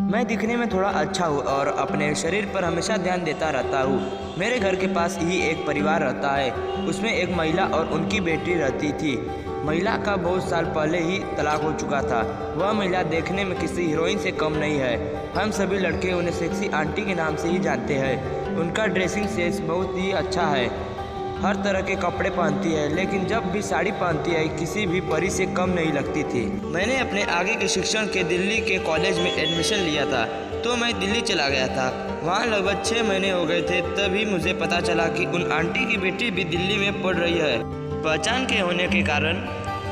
मैं दिखने में थोड़ा अच्छा हूँ और अपने शरीर पर हमेशा ध्यान देता रहता हूँ। मेरे घर के पास ही एक परिवार रहता है, उसमें एक महिला और उनकी बेटी रहती थी। महिला का बहुत साल पहले ही तलाक हो चुका था। वह महिला देखने में किसी हीरोइन से कम नहीं है। हम सभी लड़के उन्हें सेक्सी आंटी के नाम से ही जानते हैं। उनका ड्रेसिंग सेंस बहुत ही अच्छा है, हर तरह के कपड़े पहनती है, लेकिन जब भी साड़ी पहनती है किसी भी परी से कम नहीं लगती थी। मैंने अपने आगे के शिक्षण के दिल्ली के कॉलेज में एडमिशन लिया था, तो मैं दिल्ली चला गया था। वहाँ लगभग 6 महीने हो गए थे, तभी मुझे पता चला कि उन आंटी की बेटी भी दिल्ली में पढ़ रही है। पहचान के होने के कारण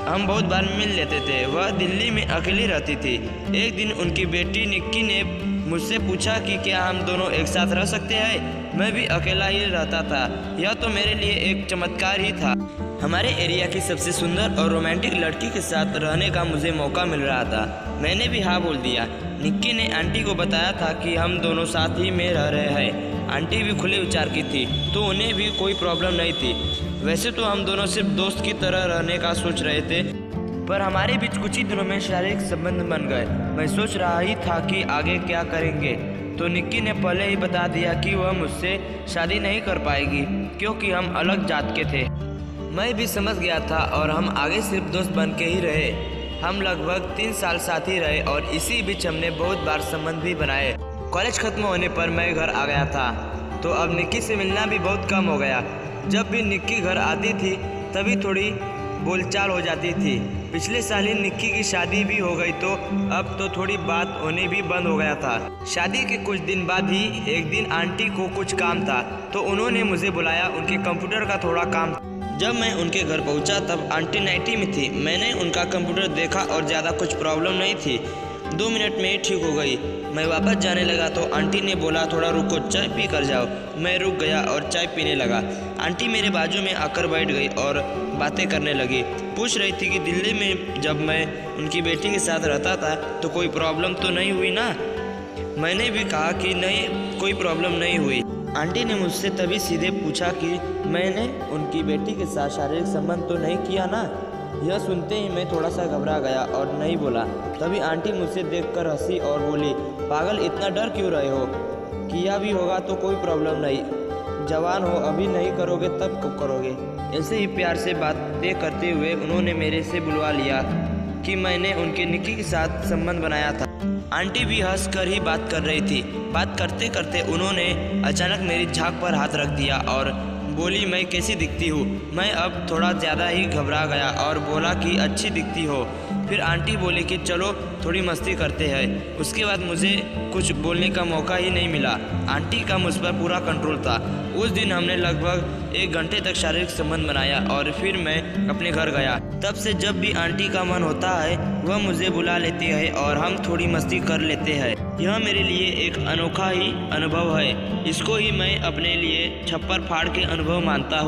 हम बहुत बार मिल लेते थे। वह दिल्ली में अकेली रहती थी। एक दिन उनकी बेटी निक्की ने मुझसे पूछा कि क्या हम दोनों एक साथ रह सकते हैं। मैं भी अकेला ही रहता था। यह तो मेरे लिए एक चमत्कार ही था। हमारे एरिया की सबसे सुंदर और रोमांटिक लड़की के साथ रहने का मुझे मौका मिल रहा था। मैंने भी हाँ बोल दिया। निक्की ने आंटी को बताया था कि हम दोनों साथ ही में रह रहे हैं। आंटी भी खुले विचार की थी, तो उन्हें भी कोई प्रॉब्लम नहीं थी। वैसे तो हम दोनों सिर्फ दोस्त की तरह रहने का सोच रहे थे, पर हमारे बीच कुछ ही दिनों में शारीरिक संबंध बन गए। मैं सोच रहा ही था कि आगे क्या करेंगे, तो निक्की ने पहले ही बता दिया कि वह मुझसे शादी नहीं कर पाएगी, क्योंकि हम अलग जात के थे। मैं भी समझ गया था और हम आगे सिर्फ दोस्त बन के ही रहे। हम लगभग 3 साल साथ ही रहे और इसी बीच हमने बहुत बार संबंध भी बनाए। कॉलेज खत्म होने पर मैं घर आ गया था, तो अब निक्की से मिलना भी बहुत कम हो गया। जब भी निक्की घर आती थी तभी थोड़ी बोलचाल हो जाती थी। पिछले साल ही निक्की की शादी भी हो गई, तो अब तो थोड़ी बात होने भी बंद हो गया था। शादी के कुछ दिन बाद ही एक दिन आंटी को कुछ काम था, तो उन्होंने मुझे बुलाया। उनके कंप्यूटर का थोड़ा काम। जब मैं उनके घर पहुंचा तब आंटी नाइटी में थी। मैंने उनका कंप्यूटर देखा और ज़्यादा कुछ प्रॉब्लम नहीं थी। 2 मिनट में ही ठीक हो गई। मैं वापस जाने लगा तो आंटी ने बोला, थोड़ा रुको, चाय पी कर जाओ। मैं रुक गया और चाय पीने लगा। आंटी मेरे बाजू में आकर बैठ गई और बातें करने लगी। पूछ रही थी कि दिल्ली में जब मैं उनकी बेटी के साथ रहता था तो कोई प्रॉब्लम तो नहीं हुई ना। मैंने भी कहा कि नहीं, कोई प्रॉब्लम नहीं हुई। आंटी ने मुझसे तभी सीधे पूछा कि मैंने उनकी बेटी के साथ शारीरिक संबंध तो नहीं किया ना। यह सुनते ही मैं थोड़ा सा घबरा गया और नहीं बोला। तभी आंटी मुझसे देखकर हंसी और बोली, पागल, इतना डर क्यों रहे हो? किया भी होगा तो कोई प्रॉब्लम नहीं, जवान हो, अभी नहीं करोगे तब कब करोगे। ऐसे ही प्यार से बातें करते हुए उन्होंने मेरे से बुलवा लिया कि मैंने उनके निक्की के साथ संबंध बनाया था। आंटी भी हंस कर ही बात कर रही थी। बात करते करते उन्होंने अचानक मेरी झाँक पर हाथ रख दिया और बोली, मैं कैसी दिखती हूँ? मैं अब थोड़ा ज़्यादा ही घबरा गया और बोला कि अच्छी दिखती हो। फिर आंटी बोली कि चलो थोड़ी मस्ती करते हैं। उसके बाद मुझे कुछ बोलने का मौका ही नहीं मिला। आंटी का मुझ पर पूरा कंट्रोल था। उस दिन हमने लगभग 1 घंटे तक शारीरिक संबंध बनाया और फिर मैं अपने घर गया। तब से जब भी आंटी का मन होता है वह मुझे बुला लेती है और हम थोड़ी मस्ती कर लेते हैं। यह मेरे लिए एक अनोखा ही अनुभव है। इसको ही मैं अपने लिए छप्पर फाड़ के अनुभव मानता हूँ।